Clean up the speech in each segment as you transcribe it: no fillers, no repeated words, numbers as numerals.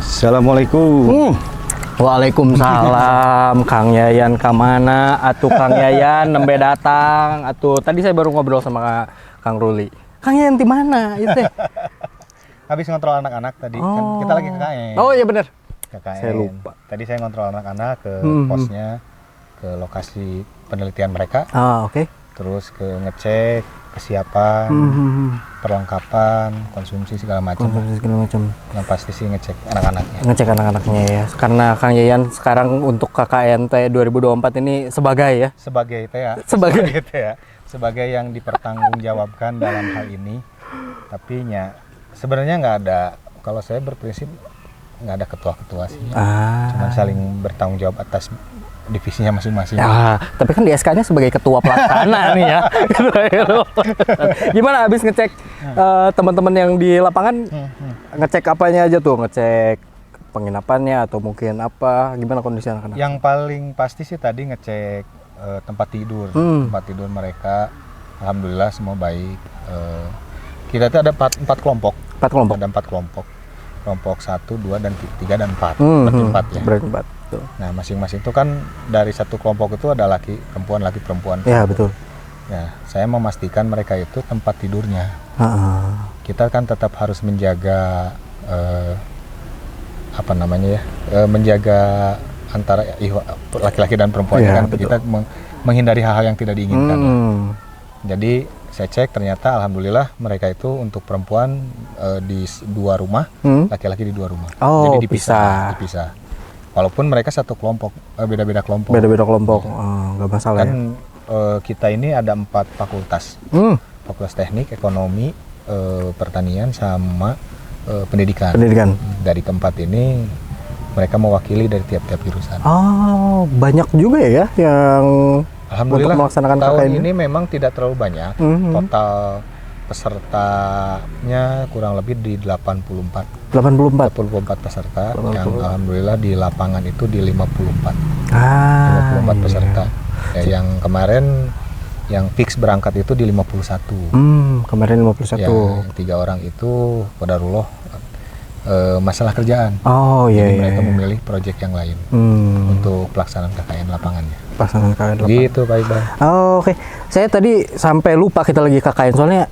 Assalamualaikum. Waalaikumsalam. Kang Yayan kamana? Atuh Kang Yayan nembe datang. Atuh tadi saya baru ngobrol sama Kang Ruli. Kang Yayan di mana? Itu teh. Habis ngontrol anak-anak tadi. Kan kita lagi KKN. Oh iya benar. KKN. Saya lupa. Tadi saya ngontrol anak-anak ke posnya, ke lokasi penelitian mereka. Oke. Terus ke ngecek kesiapan, perlengkapan, konsumsi segala macam. Yang pasti sih ngecek anak-anaknya. Ngecek anak-anaknya ya. Karena Kang Yayan sekarang untuk KKNT 2024 ini sebagai ya. Sebagai itu ya. Sebagai itu ya. Sebagai yang dipertanggungjawabkan dalam hal ini. Tapi sebenarnya nggak ada. Kalau saya berprinsip nggak ada ketua-ketua sih. Cuma saling bertanggung jawab atas divisinya masing-masing. Tapi kan di SK-nya sebagai ketua pelaksana nih ya. Gimana habis ngecek teman-teman yang di lapangan? Ngecek apanya aja tuh? Ngecek penginapannya atau mungkin apa? Gimana kondisi anak-anak? Yang paling pasti sih tadi ngecek tempat tidur. Tempat tidur mereka alhamdulillah semua baik. Kita tuh ada 4 kelompok. 4 kelompok. Ada 4 kelompok. Kelompok 1, 2, dan 3 dan 4. Berarti 4 ya. Berarti 4. Nah, masing-masing itu kan dari satu kelompok itu ada laki perempuan. Ya, betul. Nah, saya memastikan mereka itu tempat tidurnya. Kita kan tetap harus menjaga menjaga antara laki-laki dan perempuan ya, kan. Betul. Kita menghindari hal-hal yang tidak diinginkan. Jadi saya cek ternyata alhamdulillah mereka itu untuk perempuan di 2 rumah, laki-laki di 2 rumah. Jadi dipisah. Walaupun mereka satu kelompok, beda-beda kelompok. Beda-beda kelompok, nggak masalah kan, ya. Kita ini ada 4 fakultas. Fakultas teknik, ekonomi, pertanian, sama pendidikan. Dari keempat ini mereka mewakili dari tiap-tiap jurusan. Banyak juga ya yang alhamdulillah melaksanakan tahun ini memang tidak terlalu banyak. Total pesertanya kurang lebih di 84 peserta. Yang alhamdulillah di lapangan itu di 54 peserta. Yang kemarin yang fix berangkat itu di 51. Kemarin 51. Ya, yang 3 orang itu qadarullah masalah kerjaan. Jadi mereka memilih proyek yang lain untuk pelaksanaan KKN lapangannya. Gitu, Pak Iqbal. Oke. Saya tadi sampai lupa kita lagi KKN soalnya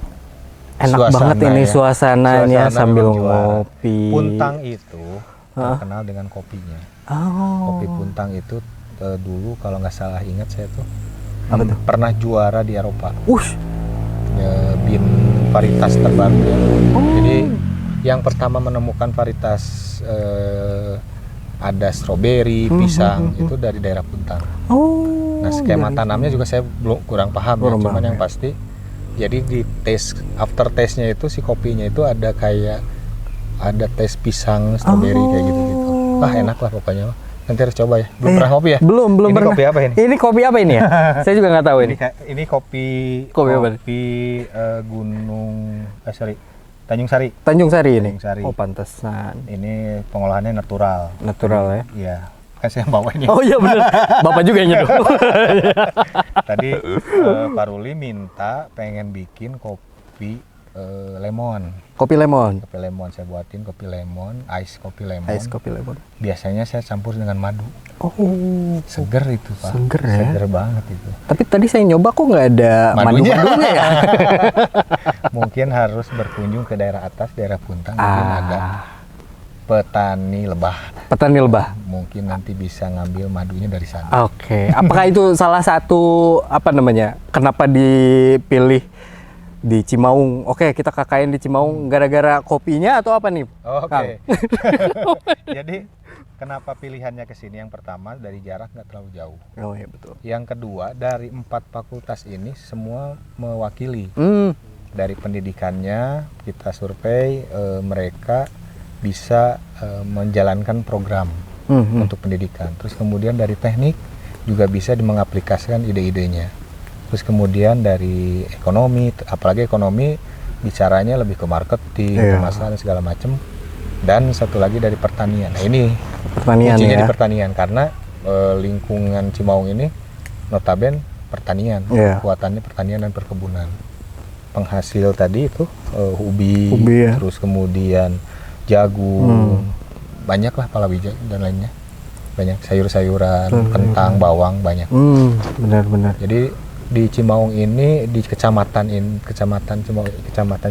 enak banget ini suasananya sambil ngopi. Puntang itu terkenal dengan kopinya. Kopi Puntang itu dulu kalau nggak salah ingat saya tuh pernah juara di Eropa. Bin varietas terbaru. Jadi yang pertama menemukan varietas ada stroberi, pisang itu dari daerah Puntang. Nah, skema tanamnya juga saya kurang paham ya, cuman yang pasti jadi di after taste-nya itu si kopinya itu ada tes pisang, stroberi kayak gitu-gitu. Enak lah pokoknya. Nanti harus coba ya. Belum pernah kopi ya? Belum ini pernah. Kopi apa ini? Ini kopi apa ini ya? Saya juga nggak tahu ini. Ini kopi Tanjung Sari. Tanjung Sari ini. Pantesan. Ini pengolahannya natural. Ya? Iya. Kan saya bawa ini. Iya benar. Bapak juga yang nyeduh. Tadi Pak Ruli minta pengen bikin kopi lemon. Kopi lemon Saya buatin kopi lemon, ice kopi lemon. Biasanya saya campur dengan madu. Seger itu, Pak. Seger banget itu. Tapi tadi saya nyoba kok nggak ada madunya ya. Mungkin harus berkunjung ke daerah atas, daerah Puntang. Mungkin ada petani lebah. Mungkin nanti bisa ngambil madunya dari sana. Apakah itu salah satu kenapa dipilih di Cimaung? Kita KKN di Cimaung gara-gara kopinya atau apa nih? Jadi kenapa pilihannya ke sini? Yang pertama dari jarak nggak terlalu jauh. Betul. Yang kedua dari 4 fakultas ini semua mewakili. Dari pendidikannya kita survei mereka bisa menjalankan program untuk pendidikan. Terus kemudian dari teknik juga bisa mengaplikasikan ide-idenya. Terus kemudian dari ekonomi, apalagi ekonomi bicaranya lebih ke marketing, pemasaran segala macam. Dan satu lagi dari pertanian. Nah ini pertanian di pertanian karena lingkungan Cimaung ini notabene pertanian, kekuatannya pertanian dan perkebunan. Penghasil tadi itu ubi, terus kemudian jagung, banyak lah palawija dan lainnya, banyak sayur-sayuran, kentang, bawang banyak. Benar-benar. Jadi di Cimaung ini di kecamatan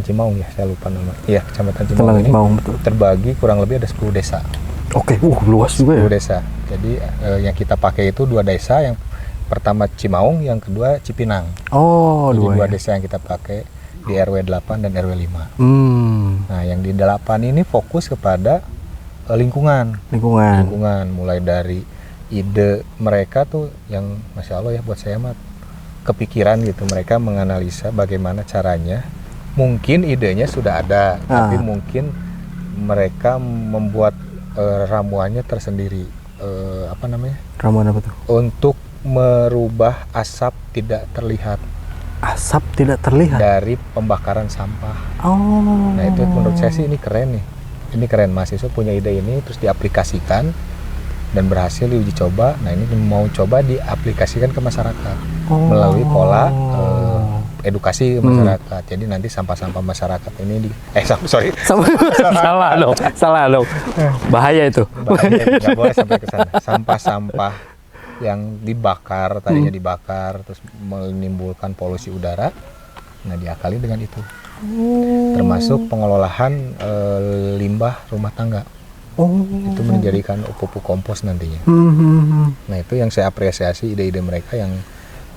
Cimaung ya, saya lupa nama. Iya, kecamatan Cimaung ini betul. terbagi kurang lebih ada 10 desa. Oke, luas juga 10 ya. desa. Jadi yang kita pakai itu 2 desa, yang pertama Cimaung, yang kedua Cipinang. Oh, jadi 2 ya. desa yang kita pakai di RW 8 dan RW 5. Nah, yang di 8 ini fokus kepada lingkungan, mulai dari ide mereka tuh yang Masya Allah ya, buat saya mah kepikiran gitu, mereka menganalisa bagaimana caranya, mungkin idenya sudah ada, tapi mungkin mereka membuat ramuannya tersendiri, ramuan apa tuh? Untuk merubah asap tidak terlihat. Asap tidak terlihat dari pembakaran sampah. Nah, itu menurut saya sih ini keren nih. Ini keren, mahasiswa punya ide ini terus diaplikasikan dan berhasil diuji coba. Nah, ini mau coba diaplikasikan ke masyarakat melalui pola edukasi masyarakat. Jadi nanti sampah-sampah masyarakat ini salah dong. Bahaya itu. Nggak boleh sampai ke sana. Sampah-sampah yang dibakar, tadinya dibakar terus menimbulkan polusi udara, nah diakali dengan itu. Termasuk pengelolaan limbah rumah tangga. Itu menjadikan pupuk kompos nantinya. Nah, itu yang saya apresiasi, ide-ide mereka yang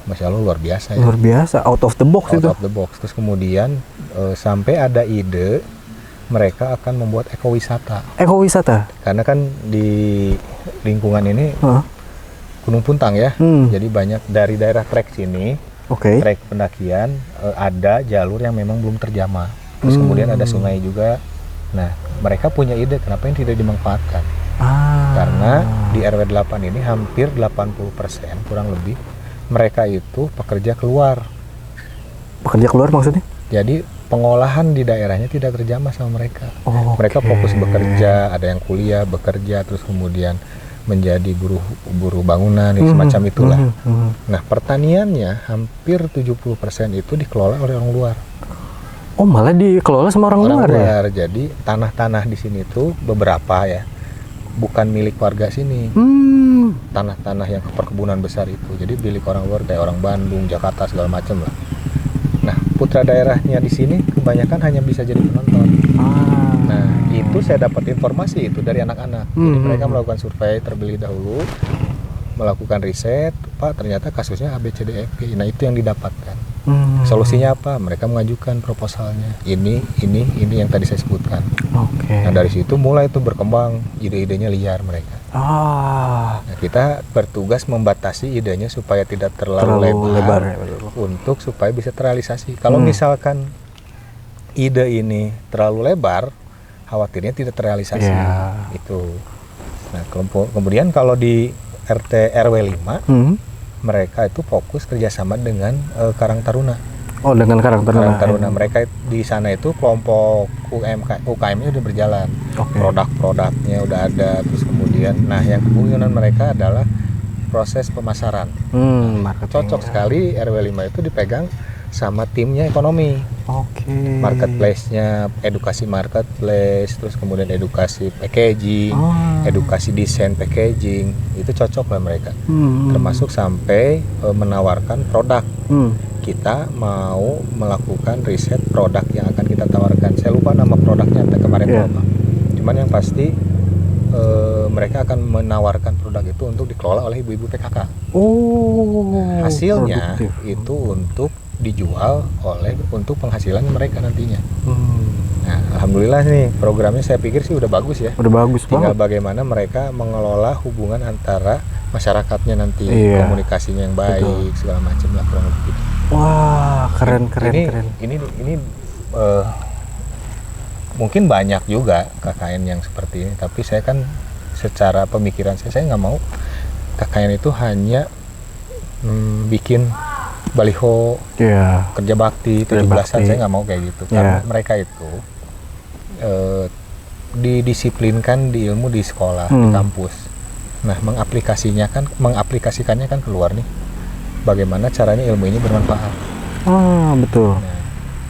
Masya Allah luar biasa ya. Luar biasa, out of the box itu. Out of the box. Terus kemudian sampai ada ide mereka akan membuat ekowisata. Ekowisata? Karena kan di lingkungan ini Gunung Puntang ya, jadi banyak dari daerah trek sini, trek pendakian, ada jalur yang memang belum terjamah. Terus kemudian ada sungai juga. Nah, mereka punya ide kenapa ini tidak dimanfaatkan. Karena di RW 8 ini hampir 80% kurang lebih mereka itu pekerja keluar. Pekerja keluar maksudnya? Jadi pengolahan di daerahnya tidak terjamah sama mereka. Mereka fokus bekerja, ada yang kuliah, bekerja, terus kemudian menjadi buruh bangunan, semacam itulah. Nah, pertaniannya hampir 70% itu dikelola oleh orang luar. Oh, malah dikelola sama orang luar ya? Jadi tanah-tanah di sini tuh beberapa ya, bukan milik warga sini. Tanah-tanah yang perkebunan besar itu, jadi milik orang luar, kayak orang Bandung, Jakarta, segala macam lah. Nah, putra daerahnya di sini kebanyakan hanya bisa jadi penonton. Nah, itu saya dapat informasi itu dari anak-anak. Jadi mereka melakukan survei terlebih dahulu, melakukan riset, Pak, ternyata kasusnya ABCDEF. Nah, itu yang didapatkan. Solusinya apa? Mereka mengajukan proposalnya. Ini yang tadi saya sebutkan. Nah, dari situ mulai itu berkembang, ide-idenya liar mereka. Nah, kita bertugas membatasi idenya supaya tidak terlalu lebar ya, untuk supaya bisa terrealisasi. Kalau misalkan ide ini terlalu lebar, khawatirnya tidak terrealisasi. Itu. Nah, kemudian kalau di RT RW 5, mereka itu fokus kerjasama dengan Karang Taruna. Dengan Karang Taruna. Mereka di sana itu kelompok UKM-nya udah berjalan. Produk-produknya udah ada. Terus kemudian, nah yang kebingungan mereka adalah proses pemasaran. Cocok sekali RW 5 itu dipegang sama timnya ekonomi. Marketplace-nya, edukasi marketplace, terus kemudian edukasi packaging, edukasi desain packaging, itu cocok lah mereka. Termasuk sampai menawarkan produk. Kita mau melakukan riset produk yang akan kita tawarkan. Saya lupa nama produknya kemarin apa. Cuman yang pasti mereka akan menawarkan produk itu untuk dikelola oleh ibu-ibu PKK. Hasilnya itu untuk dijual untuk penghasilan mereka nantinya. Nah, alhamdulillah nih programnya saya pikir sih udah bagus ya. Udah bagus banget. Tinggal bagaimana mereka mengelola hubungan antara masyarakatnya nanti, komunikasinya yang baik, segala macam lah kurang lebih gitu. Wah, keren. Ini mungkin banyak juga KKN yang seperti ini, tapi saya kan secara pemikiran saya nggak mau KKN itu hanya bikin baliho kerja bakti 17-an, saya nggak mau kayak gitu. Karena mereka itu didisiplinkan di ilmu di sekolah, di kampus. Nah, mengaplikasikannya kan keluar nih. Bagaimana caranya ilmu ini bermanfaat? Betul. Nah,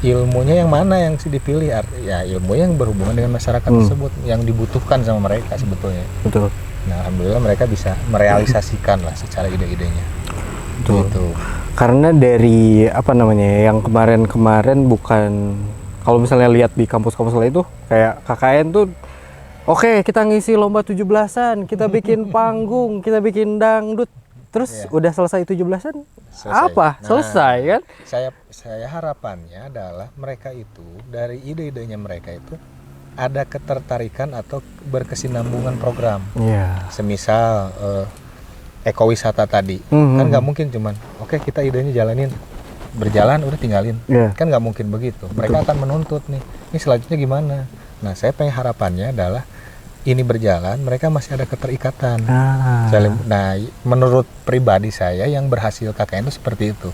ilmunya yang mana yang dipilih, ya ilmu yang berhubungan dengan masyarakat tersebut yang dibutuhkan sama mereka sebetulnya. Betul. Nah, alhamdulillah mereka bisa merealisasikan lah secara ide-idenya. Betul. Gitu. Karena dari apa namanya yang kemarin bukan, kalau misalnya lihat di kampus-kampus lain tuh kayak KKN tuh oke, kita ngisi lomba 17-an, kita bikin panggung, kita bikin dangdut. Terus udah selesai 17-an? Apa? Selesai kan? Saya harapannya adalah mereka itu dari ide-idenya mereka itu ada ketertarikan atau berkesinambungan program. Iya. Semisal ekowisata tadi, kan nggak mungkin cuman oke, kita idenya jalanin, berjalan udah tinggalin, kan nggak mungkin begitu. Mereka akan menuntut nih, ini selanjutnya gimana. Nah, saya pengen harapannya adalah ini berjalan, mereka masih ada keterikatan. Nah, menurut pribadi saya yang berhasil KKN itu seperti itu.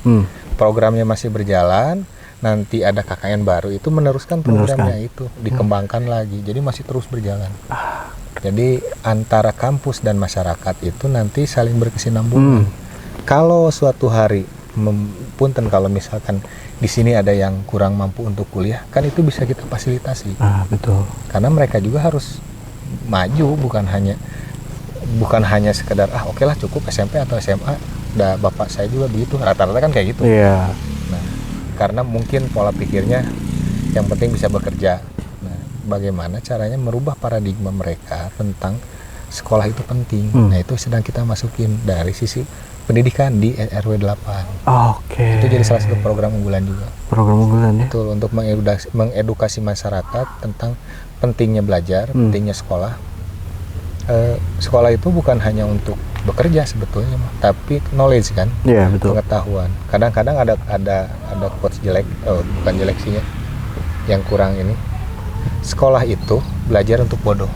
Programnya masih berjalan, nanti ada KKN baru itu meneruskan programnya itu, dikembangkan lagi, jadi masih terus berjalan. Jadi antara kampus dan masyarakat itu nanti saling berkesinambungan. Kalau suatu hari, punten kalau misalkan di sini ada yang kurang mampu untuk kuliah, kan itu bisa kita fasilitasi. Betul. Karena mereka juga harus maju, bukan hanya sekedar oke lah cukup SMP atau SMA. Bapak saya juga begitu, rata-rata kan kayak gitu. Iya. Nah, karena mungkin pola pikirnya yang penting bisa bekerja. Nah, bagaimana caranya merubah paradigma mereka tentang sekolah itu penting. Nah, itu sedang kita masukin dari sisi pendidikan di RW 8. Oke. Itu jadi salah satu program unggulan juga. Program unggulan ya. Betul, untuk mengedukasi masyarakat tentang pentingnya belajar, pentingnya sekolah. Sekolah itu bukan hanya untuk bekerja sebetulnya, tapi knowledge kan. Iya, betul. Pengetahuan. Kadang-kadang ada quotes jelek, bukan jelek sih ya, yang kurang ini. Sekolah itu belajar untuk bodoh.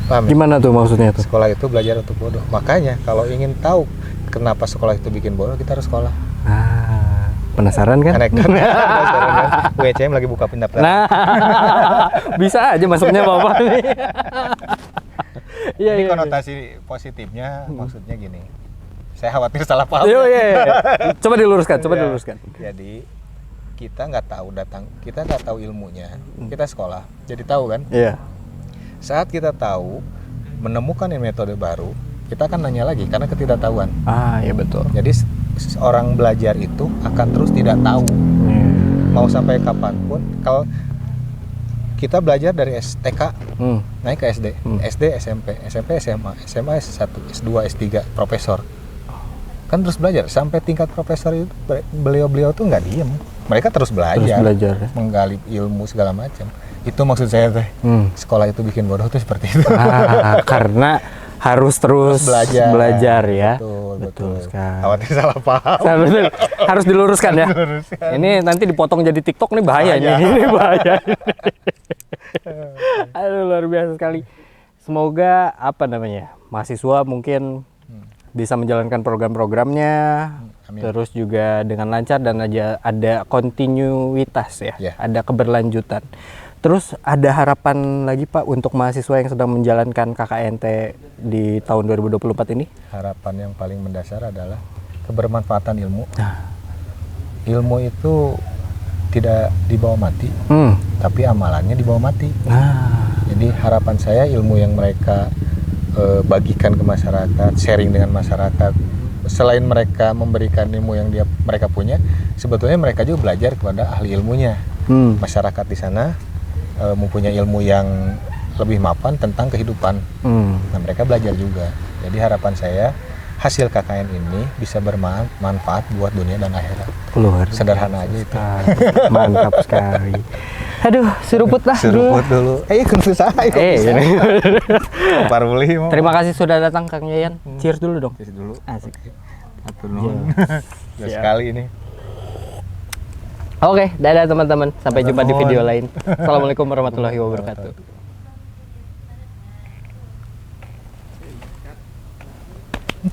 Paham, gimana tuh maksudnya tuh? Sekolah itu belajar untuk bodoh. Makanya kalau ingin tahu kenapa sekolah itu bikin bodoh, kita harus sekolah. Penasaran kan? Penasaran kan? UECM lagi buka pendaftaran. Nah, bisa aja masuknya Bapak nih. Ini konotasi positifnya maksudnya gini. Saya khawatir salah paham. Coba diluruskan. Jadi kita nggak tahu ilmunya. Kita sekolah, jadi tahu kan? Iya. Saat kita tahu, menemukan metode baru, kita akan nanya lagi karena ketidaktahuan. Iya betul. Jadi orang belajar itu akan terus tidak tahu. Mau sampai kapanpun, kalau kita belajar dari TK naik ke SD, SD SMP, SMP SMA, SMA S1, S2, S3, profesor. Kan terus belajar sampai tingkat profesor itu, beliau tuh nggak diem. Mereka terus belajar menggali ilmu segala macam. Itu maksud saya teh. Sekolah itu bikin bodoh tuh seperti itu. Karena harus terus belajar ya. Betul sekali. Khawatir salah paham. Harus diluruskan ya. Ini nanti dipotong jadi TikTok nih bahaya. Ini bahaya. Aduh, luar biasa sekali. Semoga mahasiswa mungkin bisa menjalankan program-programnya, terus juga dengan lancar dan ada kontinuitas ya, ada keberlanjutan. Terus ada harapan lagi Pak untuk mahasiswa yang sedang menjalankan KKNT di tahun 2024 ini? Harapan yang paling mendasar adalah kebermanfaatan ilmu. Ilmu itu tidak dibawa mati, tapi amalannya dibawa mati. Jadi harapan saya ilmu yang mereka bagikan ke masyarakat, sharing dengan masyarakat, selain mereka memberikan ilmu yang mereka punya, sebetulnya mereka juga belajar kepada ahli ilmunya. Masyarakat di sana mempunyai ilmu yang lebih mapan tentang kehidupan. Nah, mereka belajar juga. Jadi harapan saya hasil KKN ini bisa bermanfaat buat dunia dan akhirat. Sederhana aja itu. Mantap sekali. Aduh, seruput dulu. Terima kasih sudah datang Kang Yayan. Cheers dulu dong. Cheers dulu. Asik. Sekali ini. Oke, dadah teman-teman. Sampai jumpa di video lain. Assalamualaikum warahmatullahi wabarakatuh.